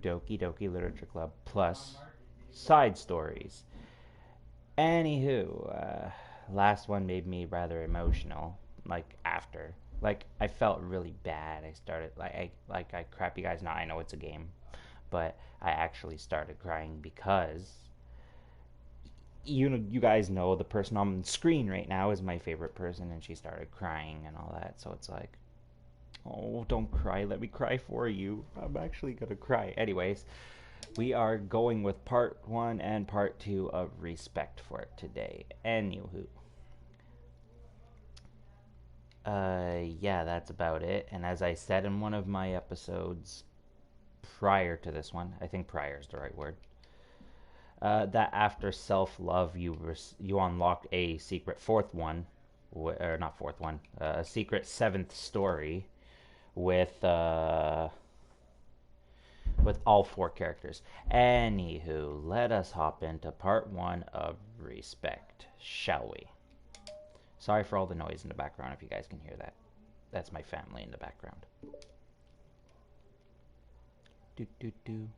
Doki Doki Literature Club plus side stories. Anywho, last one made me rather emotional. Like after, like I felt really bad. I started I crap you guys. Now I know it's a game, but I actually started crying because you guys know the person on the screen right now is my favorite person, and she started crying and all that. So it's like, oh, don't cry. Let me cry for you. I'm actually gonna cry. Anyways, we are going with part one and part two of Respect for it today. Anywho, yeah, that's about it. And as I said in one of my episodes prior to this one, I think prior is the right word. That after self-love, you unlock a secret fourth one, or not fourth one, a secret seventh story with all four characters. Anywho, let us hop into part one of Respect, shall we? Sorry for all the noise in the background if you guys can hear that. That's my family in the background. Do do do.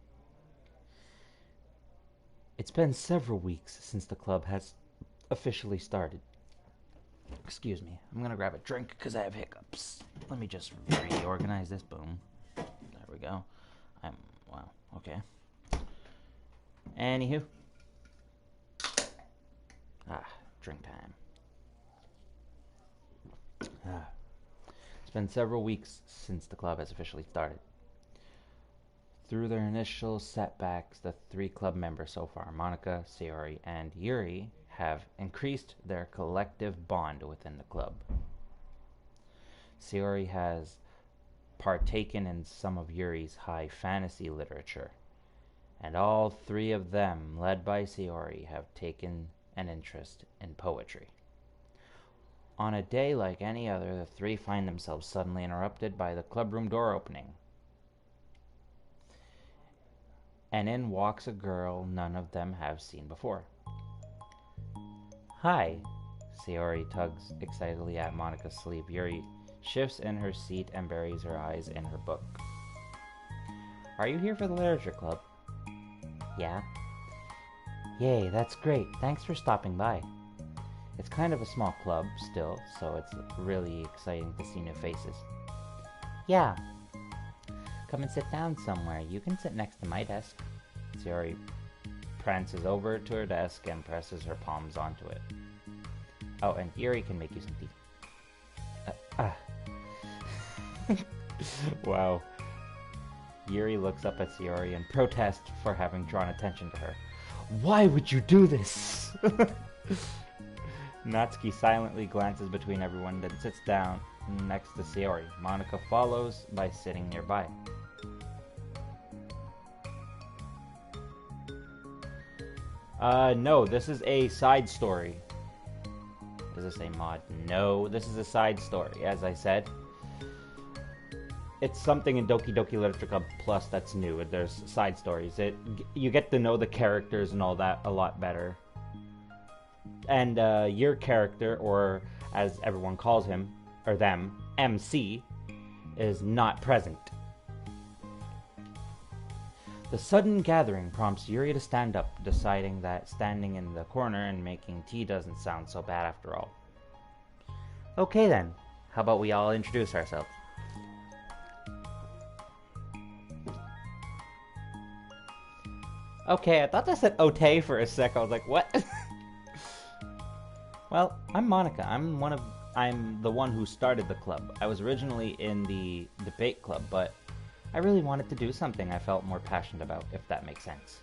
It's been several weeks since the club has officially started. Excuse me. I'm gonna grab a drink because I have hiccups. Let me just reorganize this. Boom. There we go. Wow. Okay. Anywho. Drink time. It's been several weeks since the club has officially started. Through their initial setbacks, the three club members so far, Monica, Sayori, and Yuri, have increased their collective bond within the club. Sayori has partaken in some of Yuri's high fantasy literature, and all three of them, led by Sayori, have taken an interest in poetry. On a day like any other, the three find themselves suddenly interrupted by the clubroom door opening. And in walks a girl none of them have seen before. Hi, Sayori tugs excitedly at Monica's sleeve. Yuri shifts in her seat and buries her eyes in her book. Are you here for the literature club? Yeah. Yay, that's great. Thanks for stopping by. It's kind of a small club still, so it's really exciting to see new faces. Yeah. Come and sit down somewhere. You can sit next to my desk. Sayori prances over to her desk and presses her palms onto it. Oh, and Yuri can make you some tea. Wow. Yuri looks up at Sayori and protests for having drawn attention to her. Why would you do this? Natsuki silently glances between everyone, then sits down next to Sayori. Monica follows by sitting nearby. No, this is a side story. Does this say mod? No, this is a side story, as I said. It's something in Doki Doki Literature Club Plus that's new. There's side stories. You get to know the characters and all that a lot better. And your character, or as everyone calls him, or them, MC, is not present. The sudden gathering prompts Yuri to stand up, deciding that standing in the corner and making tea doesn't sound so bad after all. Okay then, how about we all introduce ourselves? Okay, I thought that said Ote for a sec. I was like, what? Well, I'm Monica. I'm the one who started the club. I was originally in the debate club, but I really wanted to do something I felt more passionate about, if that makes sense.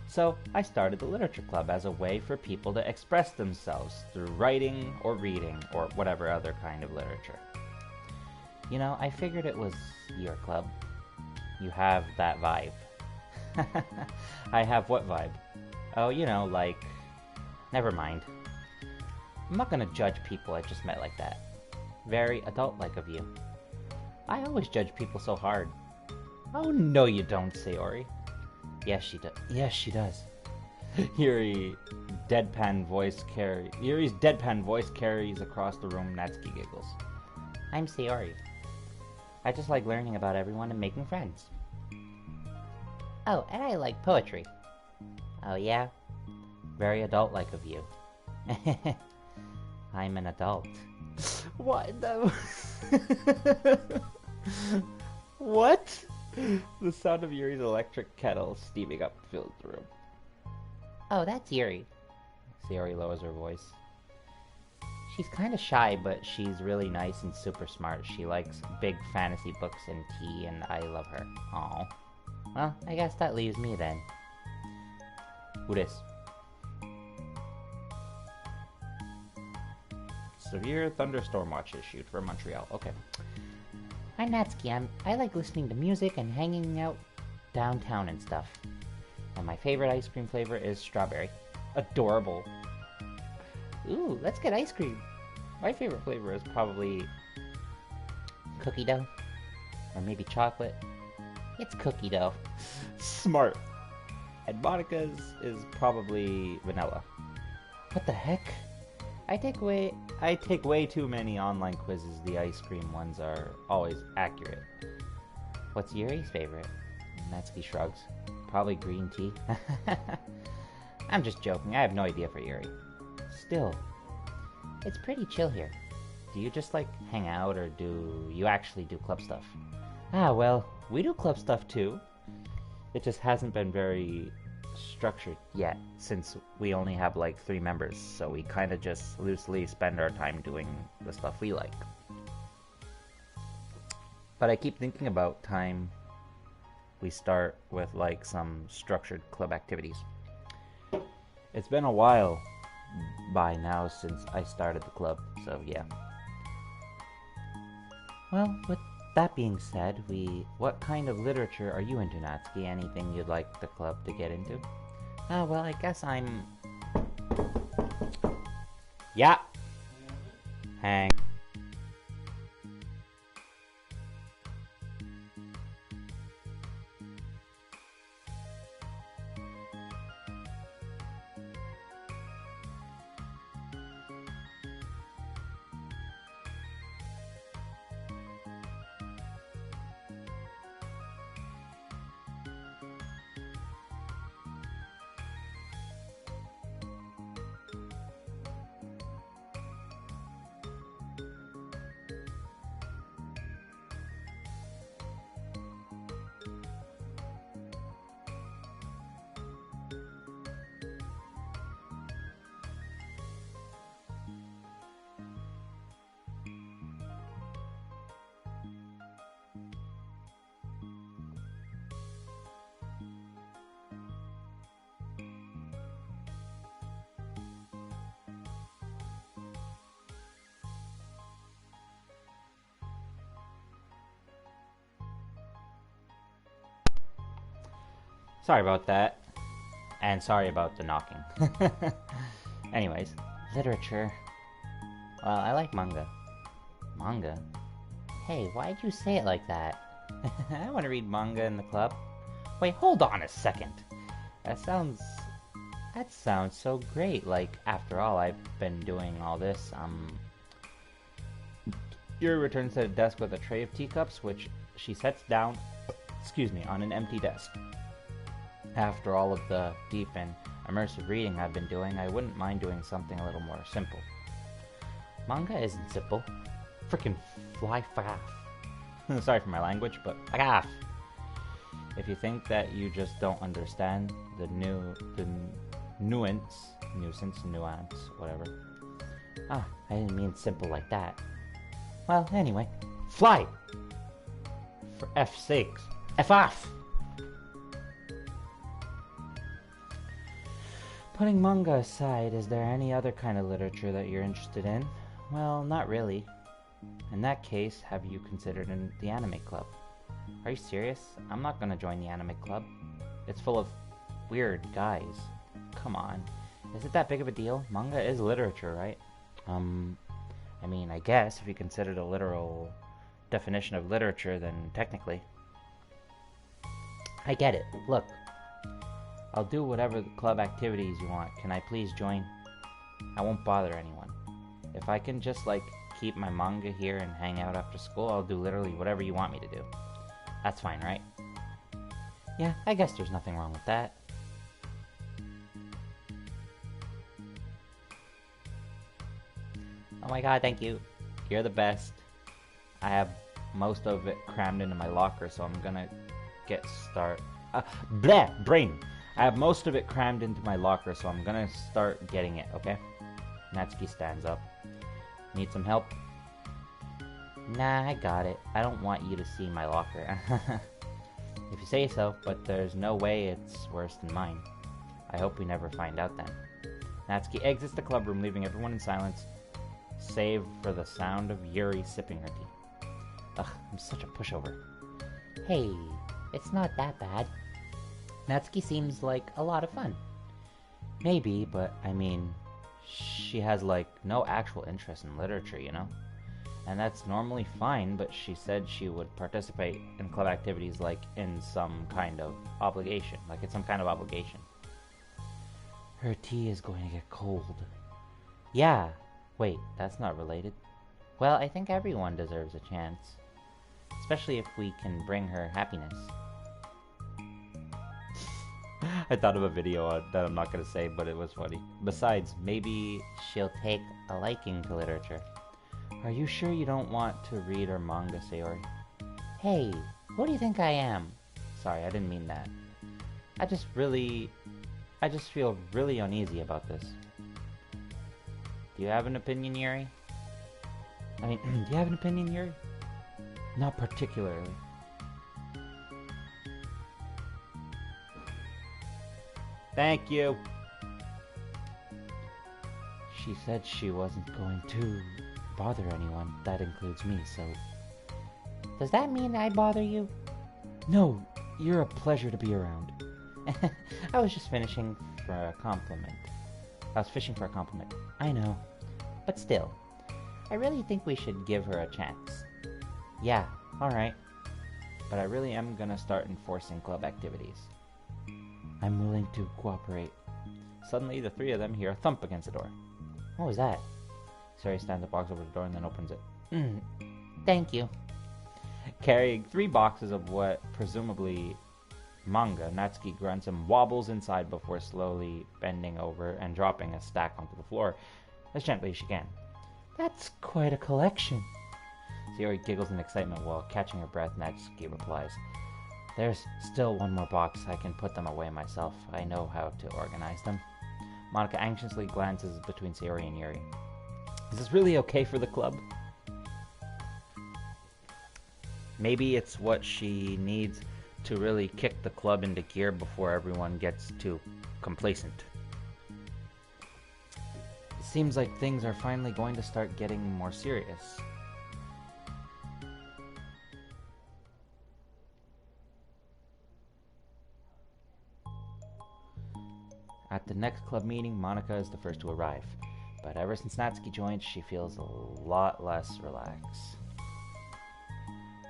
So I started the literature club as a way for people to express themselves through writing or reading or whatever other kind of literature. You know, I figured it was your club. You have that vibe. I have what vibe? Oh, you know, like... Never mind. I'm not gonna judge people I just met like that. Very adult-like of you. I always judge people so hard. Oh, no you don't, Sayori. Yes, she does. Yes, she does. Yuri's deadpan voice carries across the room. Natsuki giggles. I'm Sayori. I just like learning about everyone and making friends. Oh, and I like poetry. Oh, yeah? Very adult-like of you. I'm an adult. What the? What? The sound of Yuri's electric kettle steaming up fills the room. Oh, that's Yuri. Sayori lowers her voice. She's kind of shy, but she's really nice and super smart. She likes big fantasy books and tea, and I love her. Aw. Well, I guess that leaves me then. Who this? Severe thunderstorm watch issued for Montreal. Okay. I'm Natsuki. I like listening to music and hanging out downtown and stuff. And my favorite ice cream flavor is strawberry. Adorable. Ooh, let's get ice cream. My favorite flavor is probably cookie dough. Or maybe chocolate. It's cookie dough. Smart. And Monica's is probably vanilla. What the heck? I take way too many online quizzes. The ice cream ones are always accurate. What's Yuri's favorite? Natsuki shrugs. Probably green tea. I'm just joking. I have no idea for Yuri. Still, it's pretty chill here. Do you just like hang out, or do you actually do club stuff? Ah, well, we do club stuff too. It just hasn't been very structured yet, since we only have like 3 members, so we kind of just loosely spend our time doing the stuff we like. But I keep thinking about time we start with like some structured club activities. It's been a while by now since I started the club, so yeah. Well, with that being said, what kind of literature are you into, Natsuki? Anything you'd like the club to get into? Well, I guess I'm... Yeah! Hang. Sorry about that. And sorry about the knocking. Anyways, literature. Well, I like manga. Manga? Hey, why'd you say it like that? I want to read manga in the club. Wait, hold on a second. That sounds so great. Like, after all, I've been doing all this. Yuri returns to the desk with a tray of teacups, which she sets down, on an empty desk. After all of the deep and immersive reading I've been doing, I wouldn't mind doing something a little more simple. Manga isn't simple. Frickin' fly fagaff. Sorry for my language, but fagaff. If you think that you just don't understand the nuance, whatever. I didn't mean simple like that. Well, anyway, fly! For F's sakes. F off! Putting manga aside, is there any other kind of literature that you're interested in? Well, not really. In that case, have you considered the anime club? Are you serious? I'm not gonna join the anime club. It's full of weird guys. Come on. Is it that big of a deal? Manga is literature, right? I mean, I guess if you consider the literal definition of literature, then technically. I get it. Look. I'll do whatever club activities you want. Can I please join? I won't bother anyone. If I can just, keep my manga here and hang out after school, I'll do literally whatever you want me to do. That's fine, right? Yeah, I guess there's nothing wrong with that. Oh my god, thank you. You're the best. I have most of it crammed into my locker, so I'm gonna bleh, brain. I have most of it crammed into my locker, so I'm gonna start getting it, okay? Natsuki stands up. Need some help? Nah, I got it. I don't want you to see my locker. If you say so, but there's no way it's worse than mine. I hope we never find out then. Natsuki exits the club room, leaving everyone in silence, save for the sound of Yuri sipping her tea. Ugh, I'm such a pushover. Hey, it's not that bad. Natsuki seems like a lot of fun. Maybe, but I mean, she has like no actual interest in literature, you know? And that's normally fine, but she said she would participate in club activities like in some kind of obligation. Like it's some kind of obligation. Her tea is going to get cold. Yeah. Wait, that's not related. Well, I think everyone deserves a chance. Especially if we can bring her happiness. I thought of a video that I'm not going to say, but it was funny. Besides, maybe she'll take a liking to literature. Are you sure you don't want to read our manga, Sayori? Hey, who do you think I am? Sorry, I didn't mean that. I just feel really uneasy about this. Do you have an opinion, Yuri? Do you have an opinion, Yuri? Not particularly. Thank you. She said she wasn't going to bother anyone. That includes me, so... Does that mean I bother you? No, you're a pleasure to be around. I was just fishing for a compliment. I know. But still, I really think we should give her a chance. Yeah, alright. But I really am gonna start enforcing club activities. I'm willing to cooperate. Suddenly, the three of them hear a thump against the door. What was that? Sari stands up, walks over to the door, and then opens it. Thank you. Carrying 3 boxes of what presumably manga, Natsuki grunts and wobbles inside before slowly bending over and dropping a stack onto the floor as gently as she can. That's quite a collection. Sayori giggles in excitement while catching her breath. Natsuki replies, There's still one more box. I can put them away myself. I know how to organize them. Monica anxiously glances between Sayori and Yuri. Is this really okay for the club? Maybe it's what she needs to really kick the club into gear before everyone gets too complacent. It seems like things are finally going to start getting more serious. At the next club meeting, Monica is the first to arrive. But ever since Natsuki joined, she feels a lot less relaxed.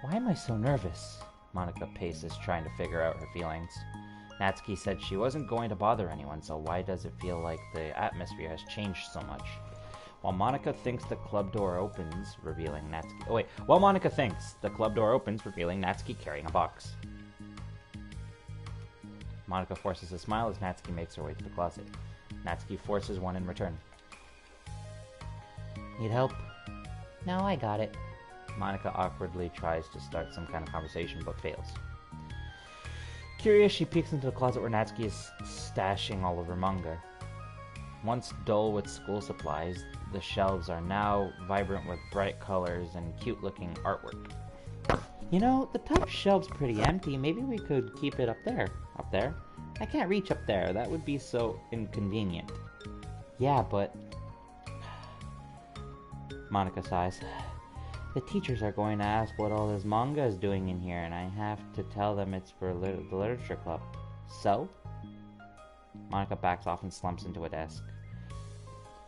Why am I so nervous? Monica paces, trying to figure out her feelings. Natsuki said she wasn't going to bother anyone, so why does it feel like the atmosphere has changed so much? While Monica thinks the club door opens, revealing Natsuki... While Monica thinks the club door opens, revealing Natsuki carrying a box. Monica forces a smile as Natsuki makes her way to the closet. Natsuki forces one in return. Need help? No, I got it. Monica awkwardly tries to start some kind of conversation, but fails. Curious, she peeks into the closet where Natsuki is stashing all of her manga. Once dull with school supplies, the shelves are now vibrant with bright colors and cute-looking artwork. You know, the top shelf's pretty empty. Maybe we could keep it up there. Up there? I can't reach up there. That would be so inconvenient. Yeah, but... Monica sighs. The teachers are going to ask what all this manga is doing in here, and I have to tell them it's for the literature club. So? Monica backs off and slumps into a desk.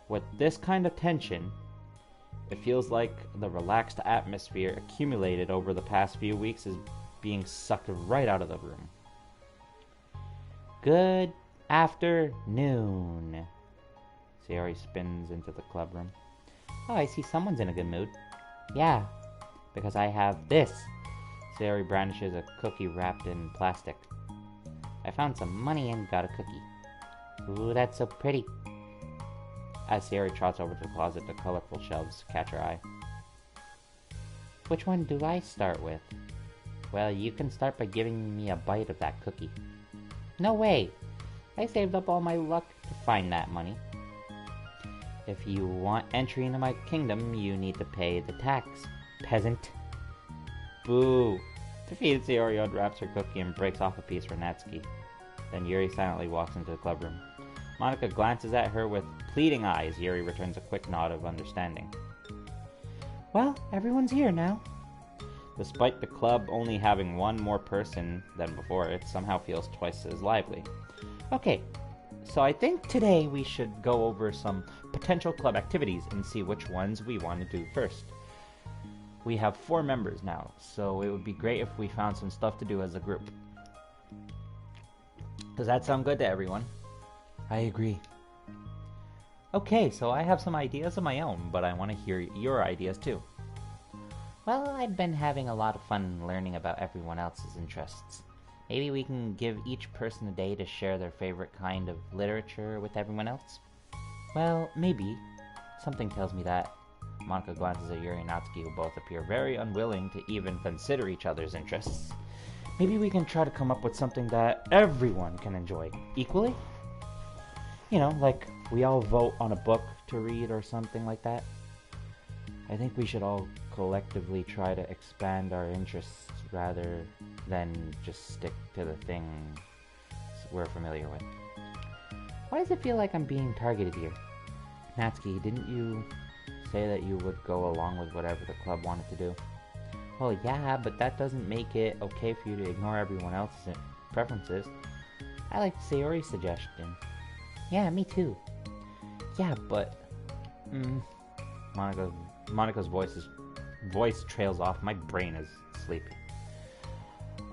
With this kind of tension, it feels like the relaxed atmosphere accumulated over the past few weeks is being sucked right out of the room. Good afternoon. Sayori spins into the club room. Oh, I see someone's in a good mood. Yeah, because I have this. Sayori brandishes a cookie wrapped in plastic. I found some money and got a cookie. Ooh, that's so pretty. As Sayori trots over to the closet, the colorful shelves catch her eye. Which one do I start with? Well, you can start by giving me a bite of that cookie. No way! I saved up all my luck to find that money. If you want entry into my kingdom, you need to pay the tax, peasant. Boo! Defeated, Sayori unwraps her cookie and breaks off a piece for Natsuki. Then Yuri silently walks into the club room. Monica glances at her with pleading eyes. Yuri returns a quick nod of understanding. Well, everyone's here now. Despite the club only having one more person than before, it somehow feels twice as lively. Okay, so I think today we should go over some potential club activities and see which ones we want to do first. We have 4 members now, so it would be great if we found some stuff to do as a group. Does that sound good to everyone? I agree. Okay, so I have some ideas of my own, but I want to hear your ideas too. Well, I've been having a lot of fun learning about everyone else's interests. Maybe we can give each person a day to share their favorite kind of literature with everyone else? Well, maybe. Something tells me that. Monica glances at Yuri and Natsuki, who both appear very unwilling to even consider each other's interests. Maybe we can try to come up with something that everyone can enjoy equally? You know, like we all vote on a book to read or something like that. I think we should all collectively try to expand our interests rather than just stick to the things we're familiar with. Why does it feel like I'm being targeted here? Natsuki, didn't you say that you would go along with whatever the club wanted to do? Well, yeah, but that doesn't make it okay for you to ignore everyone else's preferences. I like Sayori's suggestion. Yeah, me too. Yeah, but... Monica's voice trails off. My brain is sleepy.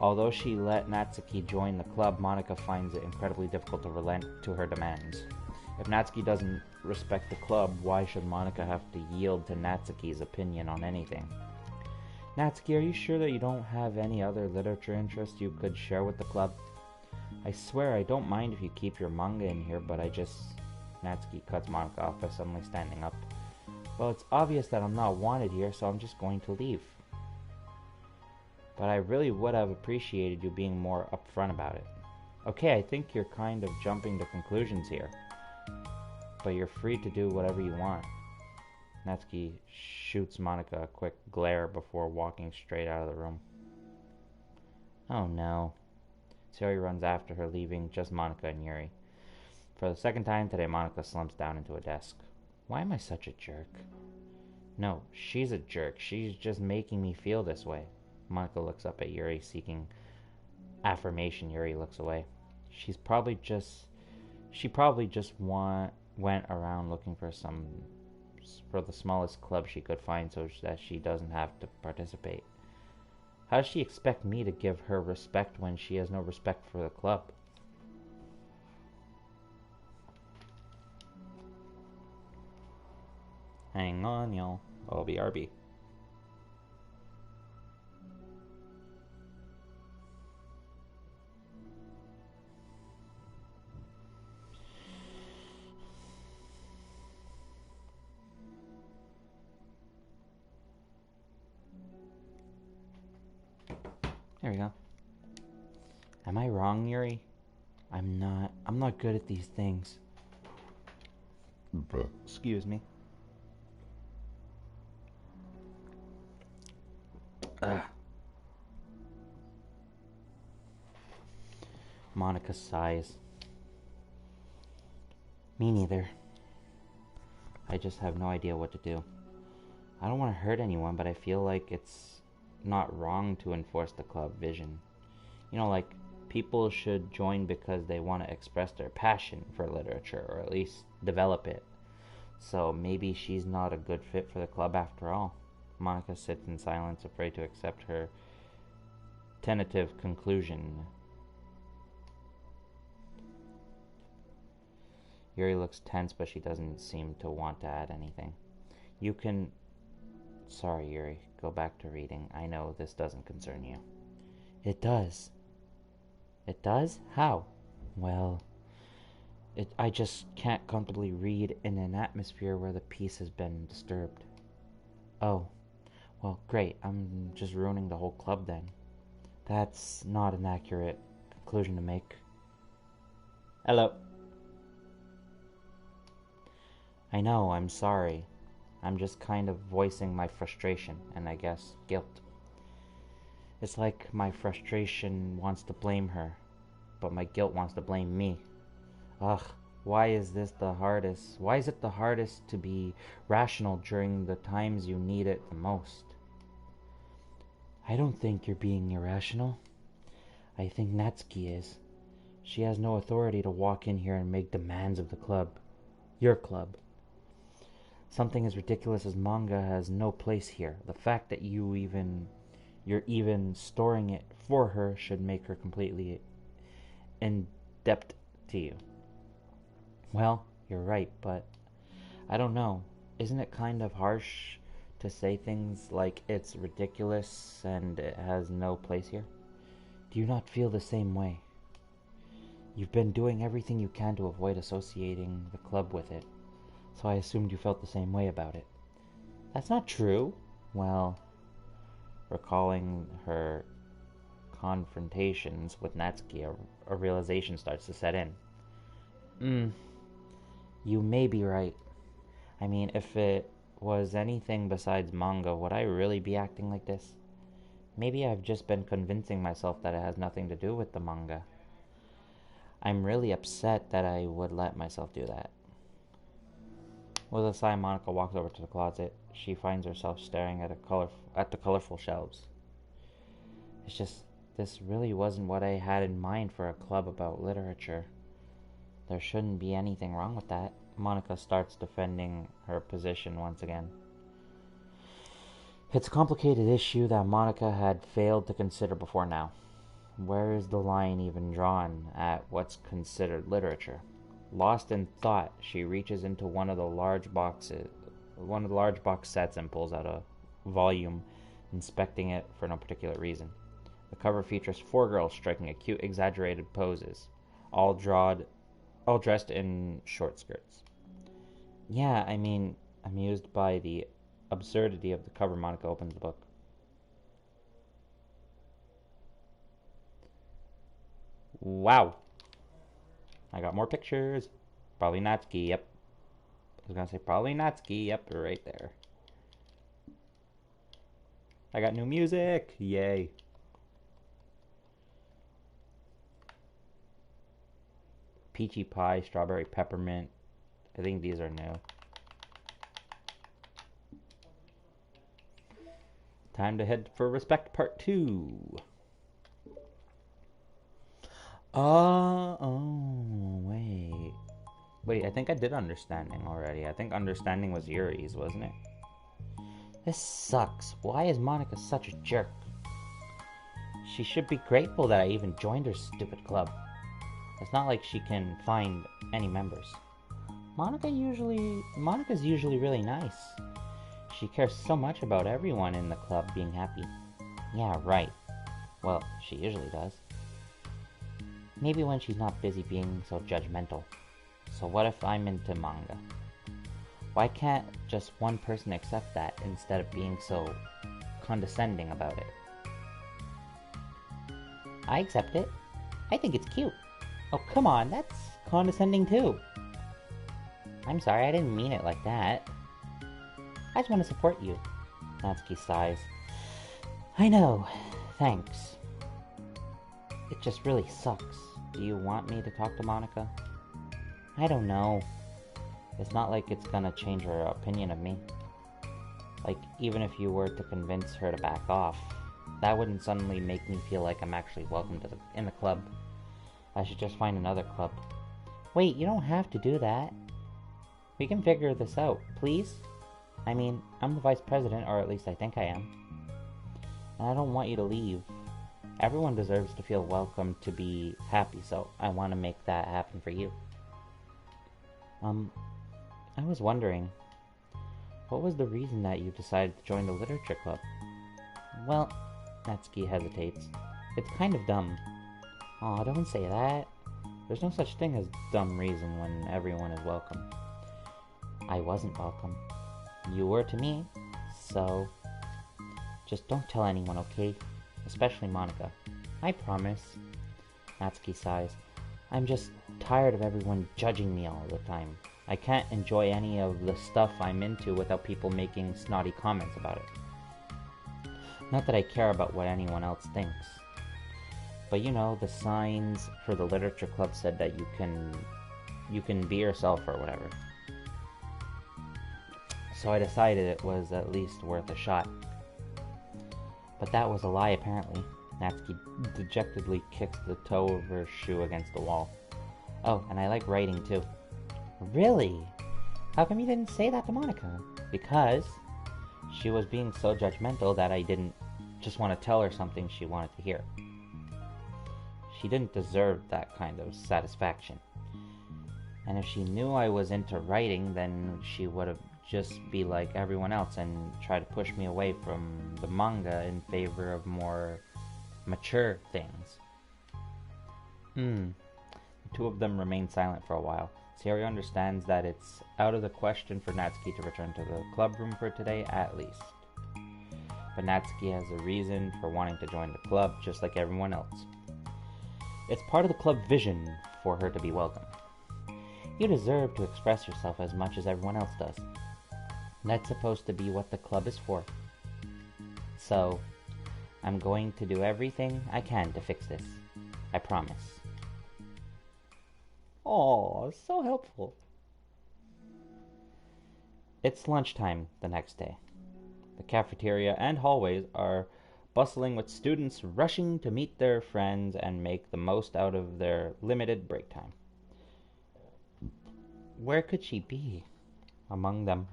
Although she let Natsuki join the club, Monica finds it incredibly difficult to relent to her demands. If Natsuki doesn't respect the club, why should Monica have to yield to Natsuki's opinion on anything? Natsuki, are you sure that you don't have any other literature interests you could share with the club? I swear I don't mind if you keep your manga in here, but Natsuki cuts Monica off by suddenly standing up. Well, it's obvious that I'm not wanted here, so I'm just going to leave. But I really would have appreciated you being more upfront about it. Okay, I think you're kind of jumping to conclusions here. But you're free to do whatever you want. Natsuki shoots Monica a quick glare before walking straight out of the room. Oh no. Sayori runs after her, leaving just Monica and Yuri. For the second time today, Monica slumps down into a desk. Why am I such a jerk? No, she's a jerk. She's just making me feel this way. Monica looks up at Yuri, seeking affirmation. Yuri looks away. She probably just went around looking for the smallest club she could find so that she doesn't have to participate. How does she expect me to give her respect when she has no respect for the club? Hang on, y'all. I'll be RB. There we go. Am I wrong, Yuri? I'm not good at these things. Excuse me. Monica sighs. Me neither. I just have no idea what to do. I don't want to hurt anyone, but I feel like it's not wrong to enforce the club vision. You know, like, people should join because they want to express their passion for literature, or at least develop it. So maybe she's not a good fit for the club after all. Monica sits in silence, afraid to accept her tentative conclusion. Yuri looks tense, but she doesn't seem to want to add anything. Sorry, Yuri. Go back to reading. I know this doesn't concern you. It does. It does? How? Well, I just can't comfortably read in an atmosphere where the peace has been disturbed. Oh, well, great. I'm just ruining the whole club then. That's not an accurate conclusion to make. Hello. I know, I'm sorry. I'm just kind of voicing my frustration and I guess guilt. It's like my frustration wants to blame her, but my guilt wants to blame me. Ugh, why is this the hardest? Why is it the hardest to be rational during the times you need it the most? I don't think you're being irrational. I think Natsuki is. She has no authority to walk in here and make demands of the club. Your club. Something as ridiculous as manga has no place here. The fact that you're even storing it for her should make her completely indebted to you. Well, you're right, but I don't know. Isn't it kind of harsh to say things like it's ridiculous and it has no place here? Do you not feel the same way? You've been doing everything you can to avoid associating the club with it, so I assumed you felt the same way about it. That's not true. Well, recalling her confrontations with Natsuki, a realization starts to set in. You may be right. I mean, if it was anything besides manga, would I really be acting like this? Maybe I've just been convincing myself that it has nothing to do with the manga. I'm really upset that I would let myself do that. With a sigh, Monica walks over to the closet. She finds herself staring at the colorful shelves. It's just, this really wasn't what I had in mind for a club about literature. There shouldn't be anything wrong with that. Monica starts defending her position once again. It's a complicated issue that Monica had failed to consider before now. Where is the line even drawn at what's considered literature? Lost in thought, she reaches into one of the large box sets and pulls out a volume, inspecting it for no particular reason. The cover features 4 girls striking acute, exaggerated poses, all dressed in short skirts. Yeah, I mean, amused by the absurdity of the cover, Monica opens the book. Wow. I got more pictures. Probably Natsuki, yep. I was gonna say probably Natsuki, yep, right there. I got new music, yay. Peachy pie, strawberry peppermint. I think these are new. Time to head for Respect Part 2. Wait. Wait, I think I did Understanding already. I think Understanding was Yuri's, wasn't it? This sucks. Why is Monica such a jerk? She should be grateful that I even joined her stupid club. It's not like she can find any members. Monica's usually really nice. She cares so much about everyone in the club being happy. Yeah, right. Well, she usually does. Maybe when she's not busy being so judgmental. So what if I'm into manga? Why can't just one person accept that instead of being so condescending about it? I accept it. I think it's cute. Oh, come on, that's condescending too. I'm sorry, I didn't mean it like that. I just want to support you. Natsuki sighs. I know. Thanks. It just really sucks. Do you want me to talk to Monica? I don't know. It's not like it's gonna change her opinion of me. Like, even if you were to convince her to back off, that wouldn't suddenly make me feel like I'm actually welcome in the club. I should just find another club. Wait, you don't have to do that. We can figure this out, please? I mean, I'm the vice president, or at least I think I am. And I don't want you to leave. Everyone deserves to feel welcome to be happy, so I want to make that happen for you. I was wondering, what was the reason that you decided to join the literature club? Well, Natsuki hesitates. It's kind of dumb. Aw, don't say that. There's no such thing as dumb reason when everyone is welcome. I wasn't welcome. You were to me, so just don't tell anyone, okay? Especially Monica. I promise. Natsuki sighs. I'm just tired of everyone judging me all the time. I can't enjoy any of the stuff I'm into without people making snotty comments about it. Not that I care about what anyone else thinks. But you know, the signs for the literature club said that you can be yourself or whatever. So I decided it was at least worth a shot. But that was a lie, apparently. Natsuki dejectedly kicks the toe of her shoe against the wall. Oh, and I like writing too. Really? How come you didn't say that to Monica? Because she was being so judgmental that I didn't just want to tell her something she wanted to hear. She didn't deserve that kind of satisfaction. And if she knew I was into writing, then she would have just be like everyone else and try to push me away from the manga in favor of more mature things. The two of them remain silent for a while. Saori understands that it's out of the question for Natsuki to return to the club room for today, at least. But Natsuki has a reason for wanting to join the club, just like everyone else. It's part of the club vision for her to be welcome. You deserve to express yourself as much as everyone else does. That's supposed to be what the club is for. So, I'm going to do everything I can to fix this. I promise. Aw, so helpful. It's lunchtime the next day. The cafeteria and hallways are bustling with students rushing to meet their friends and make the most out of their limited break time. Where could she be? Among them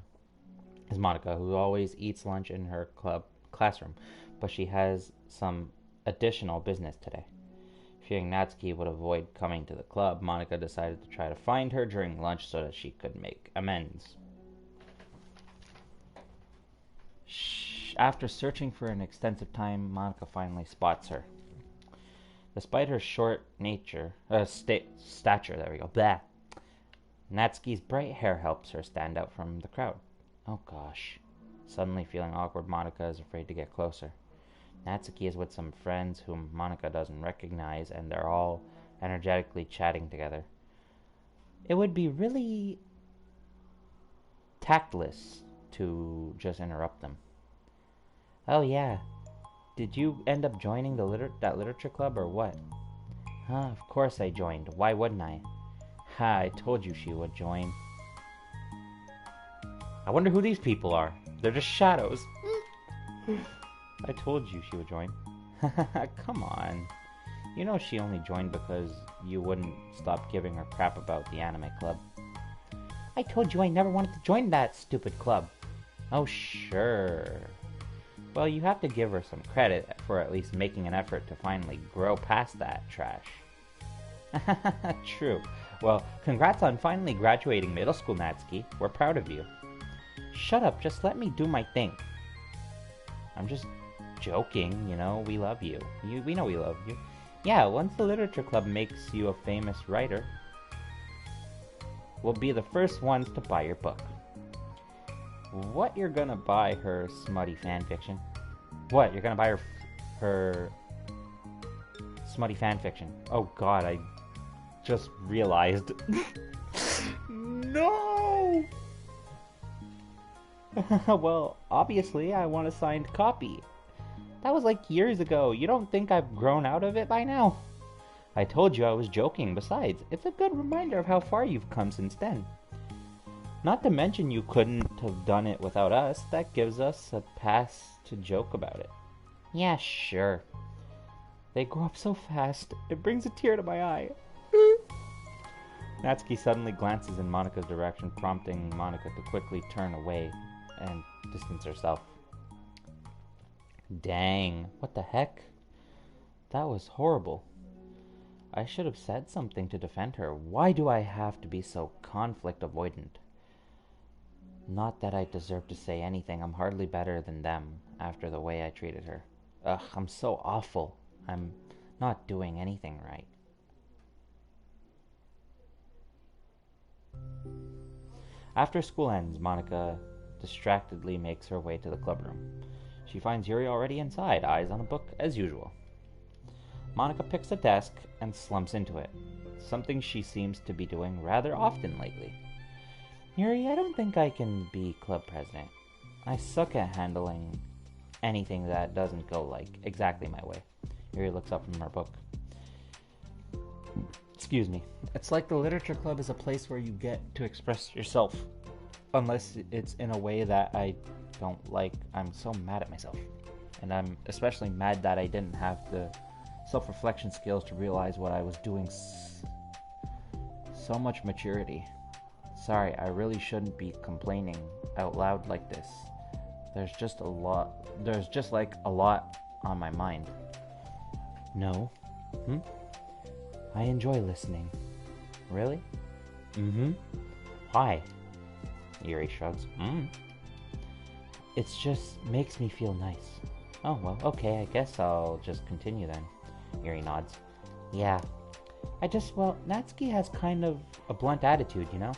is Monica, who always eats lunch in her classroom, but she has some additional business today. Fearing Natsuki would avoid coming to the club, Monica decided to try to find her during lunch so that she could make amends. After searching for an extensive time, Monica finally spots her. Despite her short stature, there we go, blah, Natsuki's bright hair helps her stand out from the crowd. Oh gosh. Suddenly feeling awkward, Monica is afraid to get closer. Natsuki is with some friends whom Monica doesn't recognize, and they're all energetically chatting together. It would be really tactless to just interrupt them. Oh yeah, did you end up joining that literature club or what? Of course I joined. Why wouldn't I? I told you she would join. I wonder who these people are. They're just shadows. I told you she would join. Come on. You know she only joined because you wouldn't stop giving her crap about the anime club. I told you I never wanted to join that stupid club. Oh, sure. Well, you have to give her some credit for at least making an effort to finally grow past that trash. True. Well, congrats on finally graduating middle school, Natsuki. We're proud of you. Shut up, just let me do my thing. I'm just joking, you know, we love you. We know we love you. Yeah, once the literature club makes you a famous writer, we'll be the first ones to buy your book. What, you're gonna buy her smutty fanfiction? What, you're gonna buy her smutty fanfiction? Oh god, I just realized. No! Well, obviously I want a signed copy. That was like years ago. You don't think I've grown out of it by now? I told you I was joking. Besides, it's a good reminder of how far you've come since then. Not to mention you couldn't have done it without us. That gives us a pass to joke about it. Yeah, sure. They grow up so fast, it brings a tear to my eye. Natsuki suddenly glances in Monica's direction, prompting Monica to quickly turn away and distance herself. Dang, what the heck? That was horrible. I should have said something to defend her. Why do I have to be so conflict avoidant? Not that I deserve to say anything. I'm hardly better than them after the way I treated her. Ugh, I'm so awful. I'm not doing anything right. After school ends, Monica distractedly makes her way to the club room. She finds Yuri already inside, eyes on a book as usual. Monica picks a desk and slumps into it, something she seems to be doing rather often lately. Yuri, I don't think I can be club president. I suck at handling anything that doesn't go exactly my way. Yuri looks up from her book. Excuse me. It's like the literature club is a place where you get to express yourself. Unless it's in a way that I don't like. I'm so mad at myself. And I'm especially mad that I didn't have the self-reflection skills to realize what I was doing. So much maturity. Sorry, I really shouldn't be complaining out loud like this. There's just a lot on my mind. No? I enjoy listening. Really? Why? Yuri shrugs. It just makes me feel nice. Oh, well, okay, I guess I'll just continue then. Yuri nods. Yeah. Natsuki has kind of a blunt attitude, you know?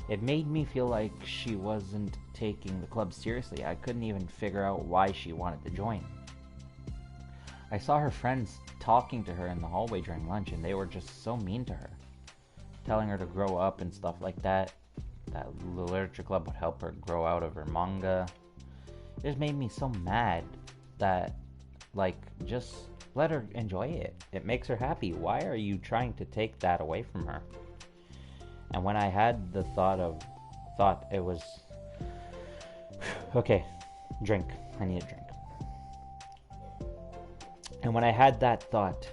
It made me feel like she wasn't taking the club seriously. I couldn't even figure out why she wanted to join. I saw her friends talking to her in the hallway during lunch, and they were just so mean to her, telling her to grow up and stuff like that. That the literature club would help her grow out of her manga. It just made me so mad that, just let her enjoy it. It makes her happy. Why are you trying to take that away from her? And when I had the thought it was, okay, drink. I need a drink. And when I had that thought,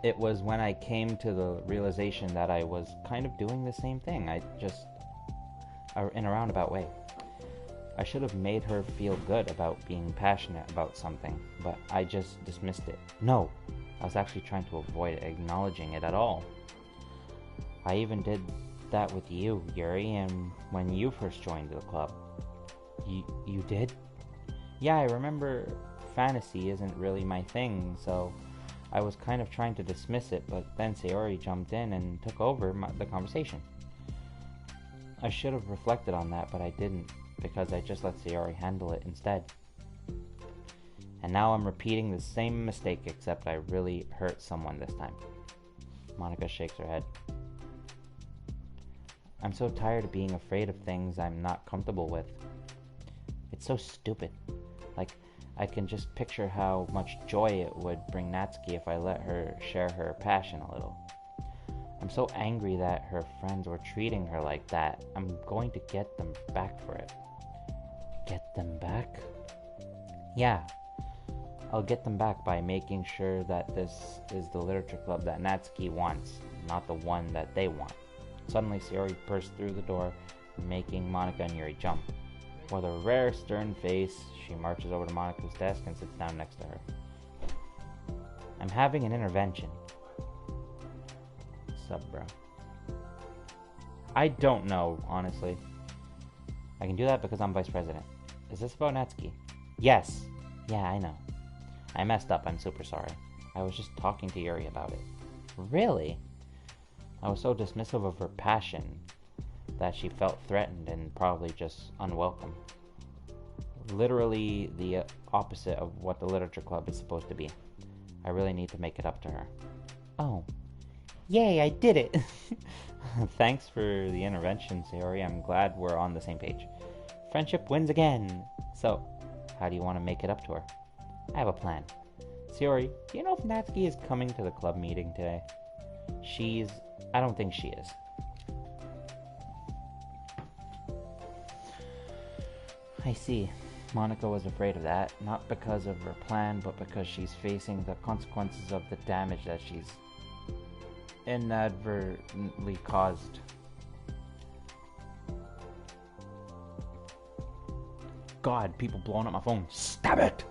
it was when I came to the realization that I was kind of doing the same thing. In a roundabout way. I should have made her feel good about being passionate about something, but I just dismissed it. No, I was actually trying to avoid acknowledging it at all. I even did that with you, Yuri, and when you first joined the club. You did? Yeah, I remember fantasy isn't really my thing, so I was kind of trying to dismiss it, but then Sayori jumped in and took over the conversation. I should have reflected on that, but I didn't, because I just let Sayori handle it instead. And now I'm repeating the same mistake, except I really hurt someone this time. Monica shakes her head. I'm so tired of being afraid of things I'm not comfortable with. It's so stupid. I can just picture how much joy it would bring Natsuki if I let her share her passion a little. I'm so angry that her friends were treating her like that. I'm going to get them back for it. Get them back? Yeah. I'll get them back by making sure that this is the literature club that Natsuki wants, not the one that they want. Suddenly, Sayori burst through the door, making Monica and Yuri jump. With a rare stern face, she marches over to Monica's desk and sits down next to her. I'm having an intervention. Sup, bro? I don't know, honestly. I can do that because I'm vice president. Is this about Natsuki? Yes. Yeah, I know. I messed up. I'm super sorry. I was just talking to Yuri about it. Really? I was so dismissive of her passion that she felt threatened and probably just unwelcome. Literally the opposite of what the literature club is supposed to be. I really need to make it up to her. Oh. Yay, I did it! Thanks for the intervention, Sayori. I'm glad we're on the same page. Friendship wins again! So, how do you want to make it up to her? I have a plan. Sayori, do you know if Natsuki is coming to the club meeting today? I don't think she is. I see. Monica was afraid of that, not because of her plan, but because she's facing the consequences of the damage that she's inadvertently caused. God, people blowing up my phone. Stab it!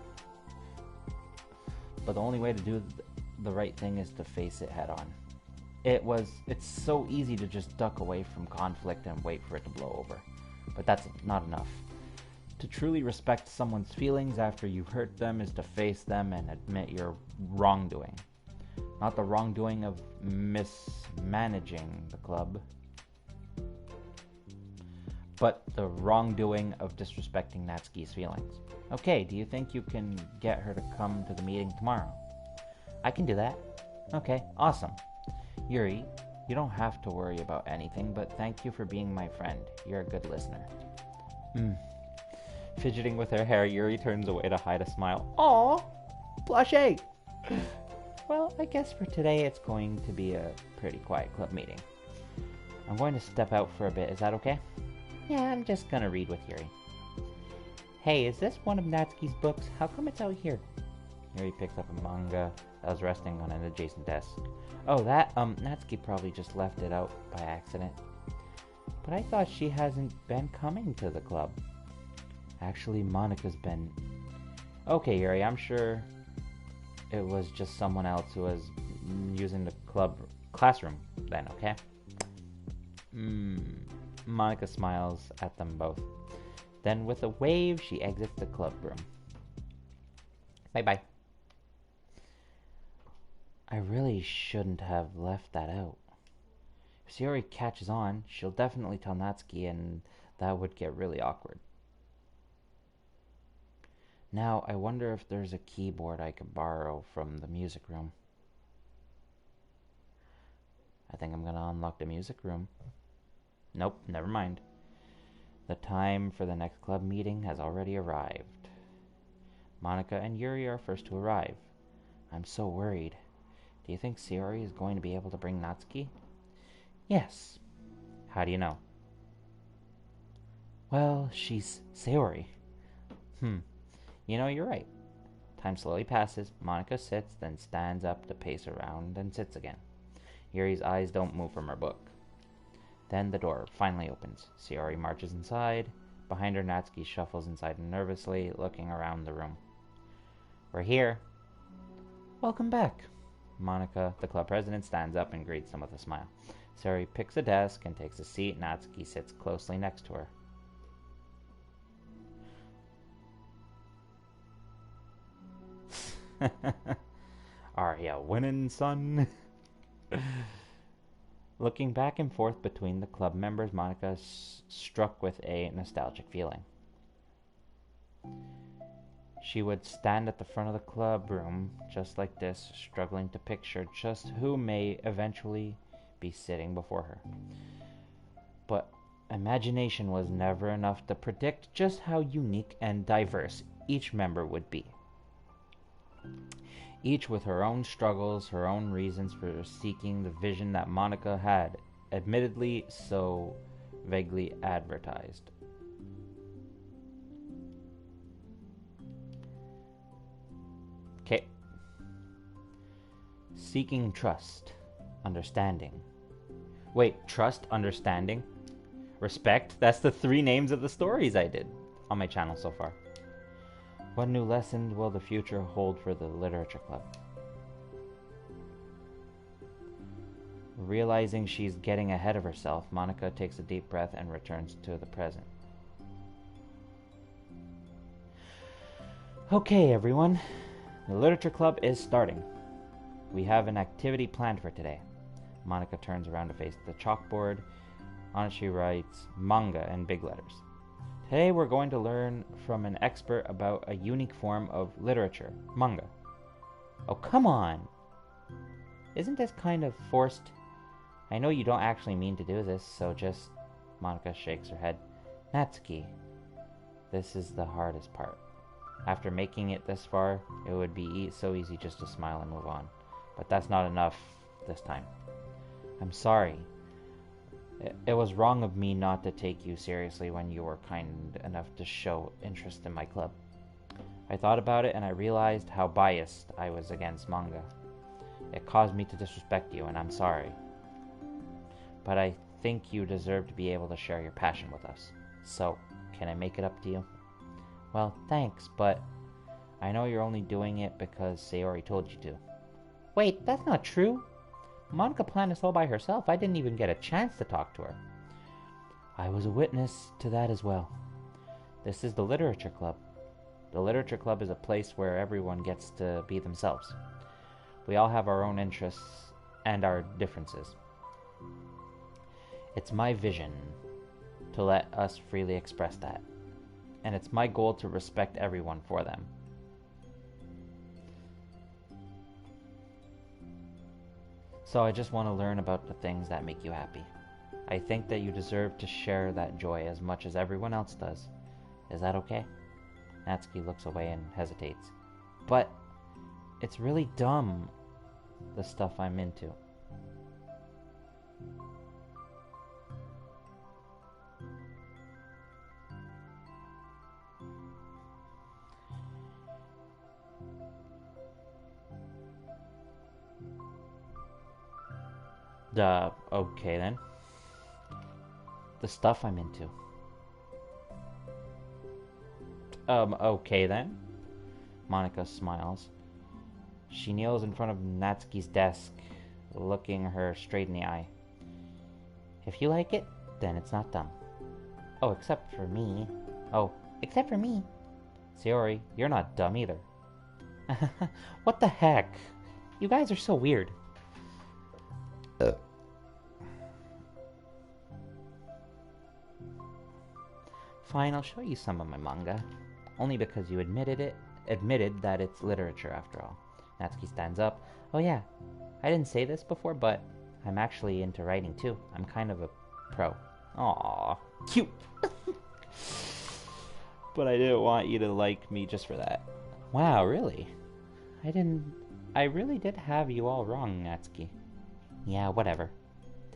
But the only way to do the right thing is to face it head on. It's so easy to just duck away from conflict and wait for it to blow over. But that's not enough. To truly respect someone's feelings after you've hurt them is to face them and admit your wrongdoing. Not the wrongdoing of mismanaging the club. but the wrongdoing of disrespecting Natsuki's feelings. Okay, do you think you can get her to come to the meeting tomorrow? I can do that. Okay, awesome. Yuri, you don't have to worry about anything, but thank you for being my friend. You're a good listener. Fidgeting with her hair, Yuri turns away to hide a smile. Aww, blushy. Well, I guess for today it's going to be a pretty quiet club meeting. I'm going to step out for a bit, is that okay? Yeah, I'm just gonna read with Yuri. Hey, is this one of Natsuki's books? How come it's out here? Yuri picks up a manga that was resting on an adjacent desk. Oh, that, Natsuki probably just left it out by accident. But I thought she hasn't been coming to the club. Actually, Monika's been... Okay, Yuri, I'm sure it was just someone else who was using the club classroom then, okay? Monika smiles at them both. Then with a wave, she exits the club room. Bye-bye. I really shouldn't have left that out. If Sayori catches on, she'll definitely tell Natsuki, and that would get really awkward. Now, I wonder if there's a keyboard I could borrow from the music room. I think I'm gonna unlock the music room. Nope, never mind. The time for the next club meeting has already arrived. Monika and Yuri are first to arrive. I'm so worried. Do you think Sayori is going to be able to bring Natsuki? Yes. How do you know? Well, she's Sayori. You know, you're right. Time slowly passes. Monika sits, then stands up to pace around and sits again. Yuri's eyes don't move from her book. Then the door finally opens. Sayori marches inside. Behind her, Natsuki shuffles inside nervously, looking around the room. We're here. Welcome back. Monika, the club president, stands up and greets them with a smile. Sayori picks a desk and takes a seat. Natsuki sits closely next to her. Are ya winning, son? Looking back and forth between the club members, Monika struck with a nostalgic feeling. She would stand at the front of the club room, just like this, struggling to picture just who may eventually be sitting before her. But imagination was never enough to predict just how unique and diverse each member would be. Each with her own struggles, her own reasons for seeking the vision that Monika had, admittedly so vaguely advertised. Okay. Seeking trust, understanding. Wait, trust, understanding, respect? That's the 3 names of the stories I did on my channel so far. What new lessons will the future hold for the literature club? Realizing she's getting ahead of herself, Monika takes a deep breath and returns to the present. Okay, everyone. The literature club is starting. We have an activity planned for today. Monika turns around to face the chalkboard. On it she writes manga in big letters. Today we're going to learn from an expert about a unique form of literature, manga. Oh, come on! Isn't this kind of forced? I know you don't actually mean to do this, so just... Monika shakes her head. Natsuki, this is the hardest part. After making it this far, it would be so easy just to smile and move on. But that's not enough this time. I'm sorry. It was wrong of me not to take you seriously when you were kind enough to show interest in my club. I thought about it and I realized how biased I was against manga. It caused me to disrespect you, and I'm sorry. But I think you deserve to be able to share your passion with us. So, can I make it up to you? Well, thanks, but I know you're only doing it because Sayori told you to. Wait, that's not true. Monika planned this all by herself. I didn't even get a chance to talk to her. I was a witness to that as well. This is the Literature Club. The Literature Club is a place where everyone gets to be themselves. We all have our own interests and our differences. It's my vision to let us freely express that. And it's my goal to respect everyone for them. So I just want to learn about the things that make you happy. I think that you deserve to share that joy as much as everyone else does. Is that okay? Natsuki looks away and hesitates. But it's really dumb, the stuff I'm into. Okay then. The stuff I'm into. Okay then. Monica smiles. She kneels in front of Natsuki's desk, looking her straight in the eye. If you like it, then it's not dumb. Oh, except for me. Oh, except for me. Sayori, you're not dumb either. What the heck? You guys are so weird. Fine, I'll show you some of my manga. Only because you admitted that it's literature after all. Natsuki stands up. Oh yeah, I didn't say this before, but I'm actually into writing too. I'm kind of a pro. Aww, cute. But I didn't want you to like me just for that. Wow, really? I really did have you all wrong, Natsuki. Yeah, whatever.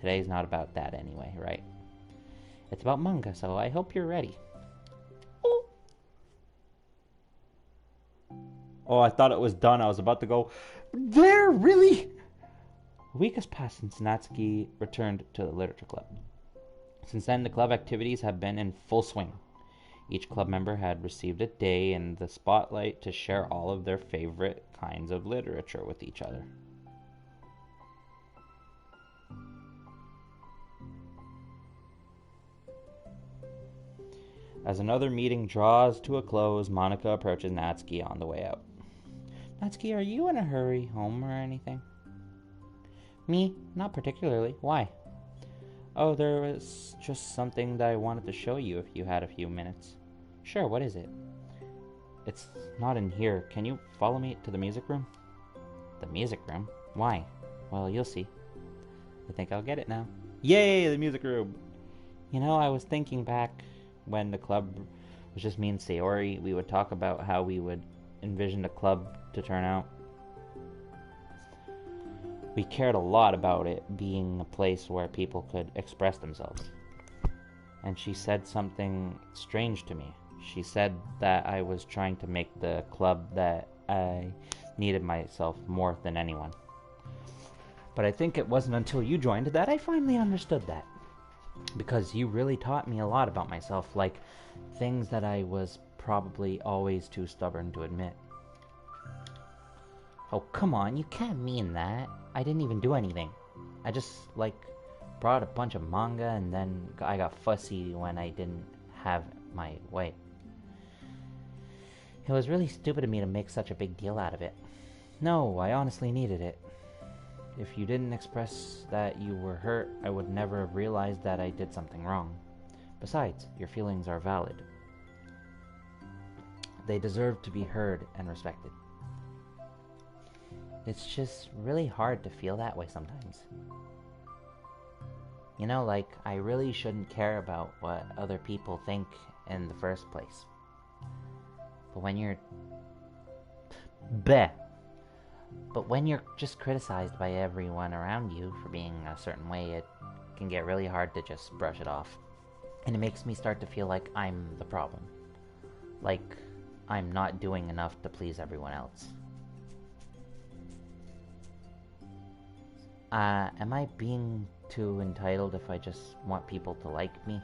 Today's not about that anyway, right? It's about manga, so I hope you're ready. Oh, I thought it was done. I was about to go, there, really? A week has passed since Natsuki returned to the literature club. Since then, the club activities have been in full swing. Each club member had received a day in the spotlight to share all of their favorite kinds of literature with each other. As another meeting draws to a close, Monica approaches Natsuki on the way out. Natsuki, are you in a hurry home or anything? Me? Not particularly. Why? Oh, there was just something that I wanted to show you if you had a few minutes. Sure, what is it? It's not in here. Can you follow me to the music room? The music room? Why? Well, you'll see. I think I'll get it now. Yay, the music room! You know, I was thinking back when the club was just me and Sayori, we would talk about how we would envision the club to turn out. We cared a lot about it being a place where people could express themselves. And she said something strange to me. She said that I was trying to make the club that I needed myself more than anyone. But I think it wasn't until you joined that I finally understood that. Because you really taught me a lot about myself, like things that I was probably always too stubborn to admit. Oh, come on, you can't mean that. I didn't even do anything. I just, brought a bunch of manga and then I got fussy when I didn't have my way. It was really stupid of me to make such a big deal out of it. No, I honestly needed it. If you didn't express that you were hurt, I would never have realized that I did something wrong. Besides, your feelings are valid. They deserve to be heard and respected. It's just really hard to feel that way sometimes. You know, I really shouldn't care about what other people think in the first place. But when you're... Bleh! But when you're just criticized by everyone around you for being a certain way, it can get really hard to just brush it off. And it makes me start to feel like I'm the problem. Like I'm not doing enough to please everyone else. Am I being too entitled if I just want people to like me,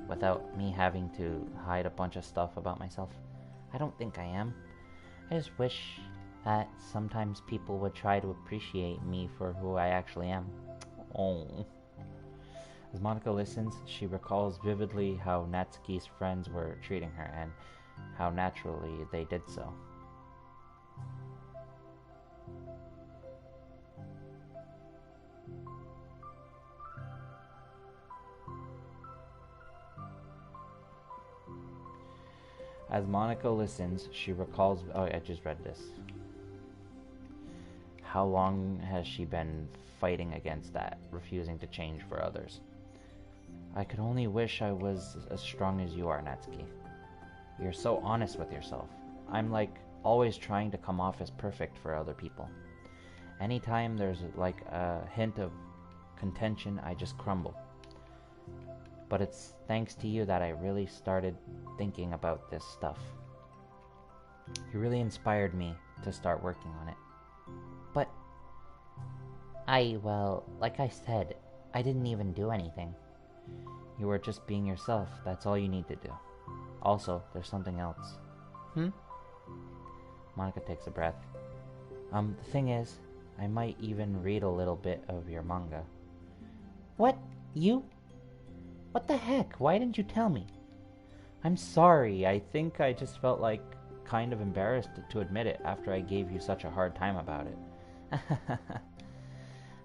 without me having to hide a bunch of stuff about myself? I don't think I am. I just wish that sometimes people would try to appreciate me for who I actually am. Oh. As Monica listens, she recalls vividly how Natsuki's friends were treating her and how naturally they did so. As Monica listens, she recalls. Oh, I just read this. How long has she been fighting against that, refusing to change for others? I could only wish I was as strong as you are, Natsuki. You're so honest with yourself. I'm like always trying to come off as perfect for other people. Anytime there's like a hint of contention, I just crumble. But it's thanks to you that I really started thinking about this stuff. You really inspired me to start working on it. But well, like I said, I didn't even do anything. You were just being yourself. That's all you need to do. Also, there's something else. Monica takes a breath. The thing is, I might even read a little bit of your manga. What? You? What the heck? Why didn't you tell me? I'm sorry. I think I just felt like kind of embarrassed to admit it after I gave you such a hard time about it.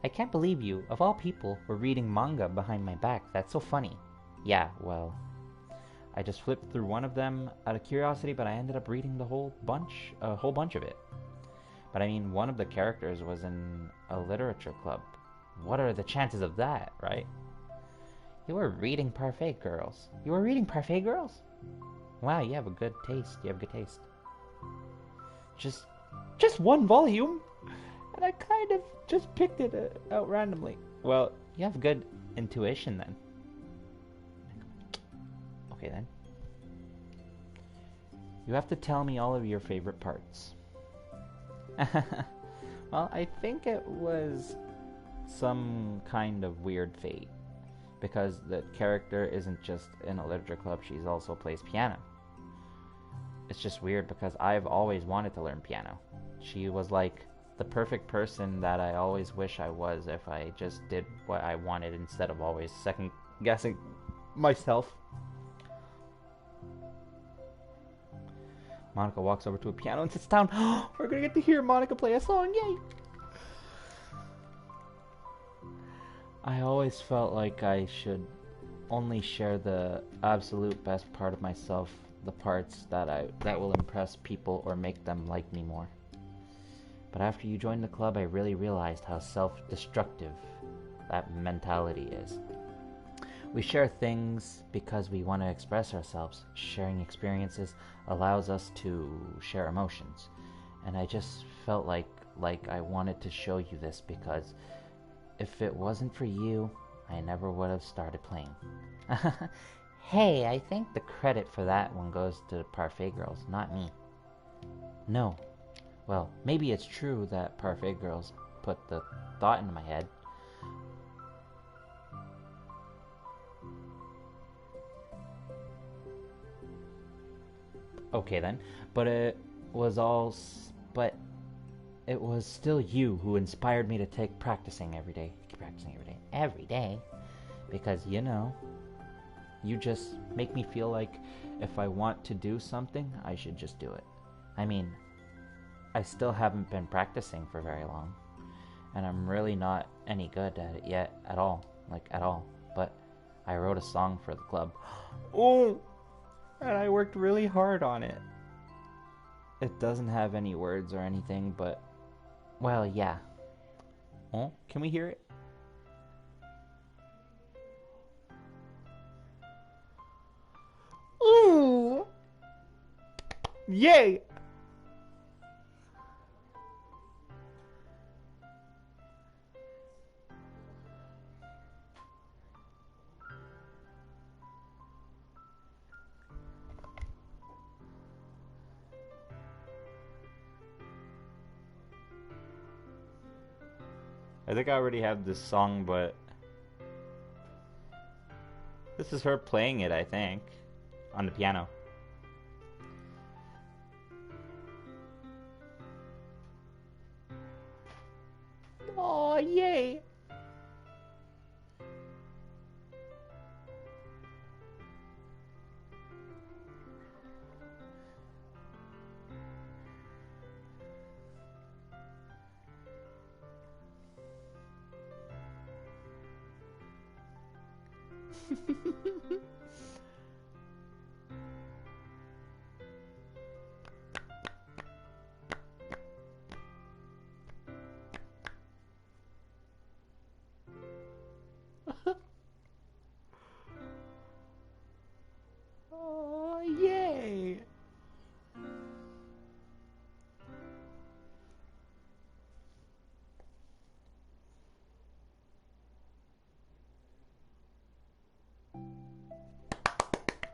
I can't believe you, of all people, were reading manga behind my back. That's so funny. Yeah, well, I just flipped through one of them out of curiosity, but I ended up reading a whole bunch of it. But I mean, one of the characters was in a literature club. What are the chances of that, right? You were reading Parfait Girls. You were reading Parfait Girls? Wow, you have a good taste. You have good taste. Just one volume? And I kind of just picked it out randomly. Well, you have good intuition then. Okay then. You have to tell me all of your favorite parts. Well, I think it was some kind of weird fate. Because the character isn't just in a literature club, she also plays piano. It's just weird because I've always wanted to learn piano. She was like the perfect person that I always wish I was if I just did what I wanted instead of always second guessing myself. Monica walks over to a piano and sits down. We're gonna get to hear Monica play a song, yay! I always felt like I should only share the absolute best part of myself, the parts that will impress people or make them like me more. But after you joined the club, I really realized how self-destructive that mentality is. We share things because we want to express ourselves. Sharing experiences allows us to share emotions. And I just felt like I wanted to show you this because if it wasn't for you, I never would have started playing. Hey, I think the credit for that one goes to the Parfait Girls, not me. No. Well, maybe it's true that Parfait Girls put the thought into my head. Okay then, but it was still you who inspired me to keep practicing every day. Every day? Because, you just make me feel like if I want to do something, I should just do it. I mean, I still haven't been practicing for very long, and I'm really not any good at it yet at all. But I wrote a song for the club. Oh! And I worked really hard on it. It doesn't have any words or anything, but... Well, yeah. Oh, can we hear it? Ooh! Yay! I think I already have this song, but this is her playing it, I think, on the piano. Oh, yay!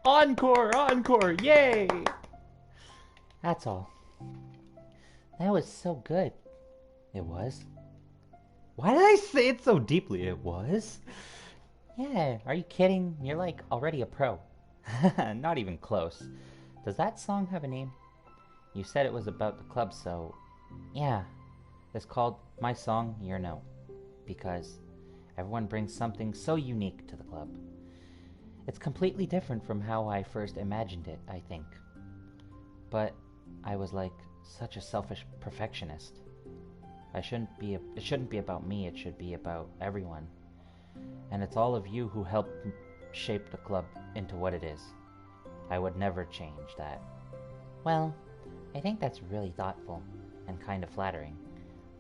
Encore! Encore! Yay! That's all. That was so good. It was? Why did I say it so deeply? It was? Yeah, are you kidding? You're like already a pro. Not even close. Does that song have a name? You said it was about the club, so... Yeah. It's called My Song, Your No. Because everyone brings something so unique to the club. It's completely different from how I first imagined it, I think. But I was like such a selfish perfectionist. It shouldn't be about me, it should be about everyone. And it's all of you who helped shape the club into what it is. I would never change that. Well, I think that's really thoughtful and kind of flattering.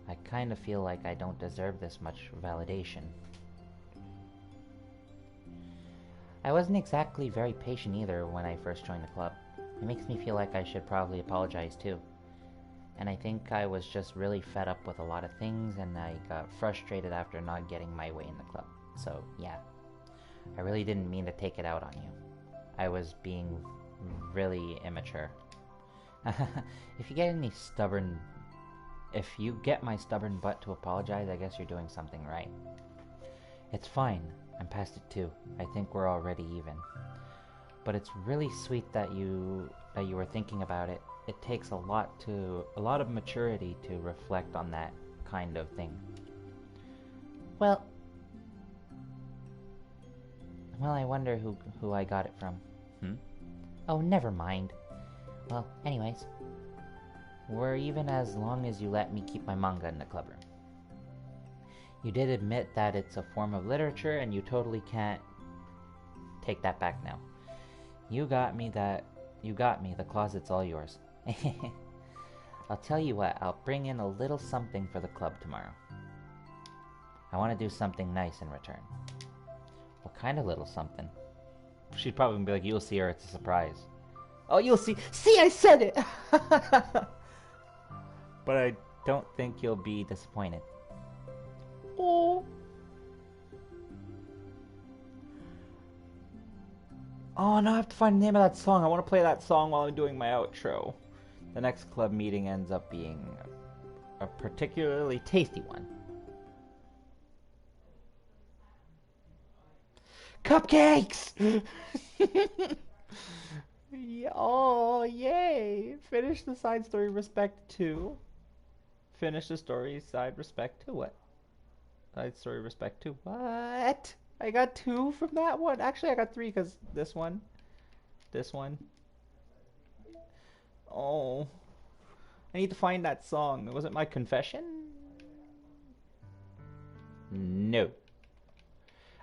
I kind of feel like I don't deserve this much validation. I wasn't exactly very patient either when I first joined the club. It makes me feel like I should probably apologize too. And I think I was just really fed up with a lot of things and I got frustrated after not getting my way in the club. So, yeah. I really didn't mean to take it out on you. I was being really immature. If you get my stubborn butt to apologize, I guess you're doing something right. It's fine. I'm past it too. I think we're already even. But it's really sweet that you were thinking about it. It takes a lot of maturity to reflect on that kind of thing. Well, I wonder who I got it from. Oh, never mind. Well, anyways, we're even as long as you let me keep my manga in the clubroom. You did admit that it's a form of literature, and you totally can't take that back now. You got me, the closet's all yours. I'll tell you what, I'll bring in a little something for the club tomorrow. I want to do something nice in return. What kind of little something? She'd probably be like, you'll see her, it's a surprise. Oh, you'll see. See, I said it! But I don't think you'll be disappointed. Oh. Oh, now I have to find the name of that song. I want to play that song while I'm doing my outro. The next club meeting ends up being a particularly tasty one. Cupcakes! Oh, yay! Finish the side story respect to. Finish the story side respect to what? Side story respect to what? I got 2 from that one. Actually, I got 3 because this one. Oh. I need to find that song. Was it my confession? No.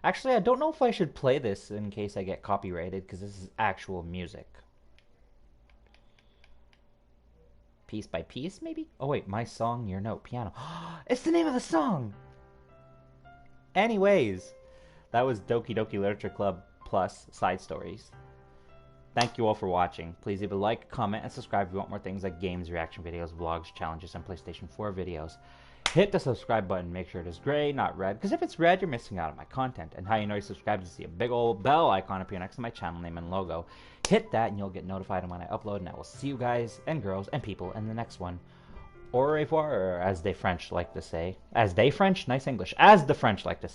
Actually, I don't know if I should play this in case I get copyrighted because this is actual music. Piece by piece, maybe? Oh wait, My Song, Your Note, piano. It's the name of the song! Anyways, that was Doki Doki Literature Club plus Side Stories. Thank you all for watching. Please leave a like, comment, and subscribe if you want more things like games, reaction videos, vlogs, challenges, and PlayStation 4 videos. Hit the subscribe button, make sure it is gray, not red, because if it's red, you're missing out on my content. And how you know you subscribed is to see a big old bell icon appear next to my channel name and logo. Hit that and you'll get notified when I upload, and I will see you guys and girls and people in the next one. Au revoir, or as they French like to say. As they French? Nice English. As the French like to say.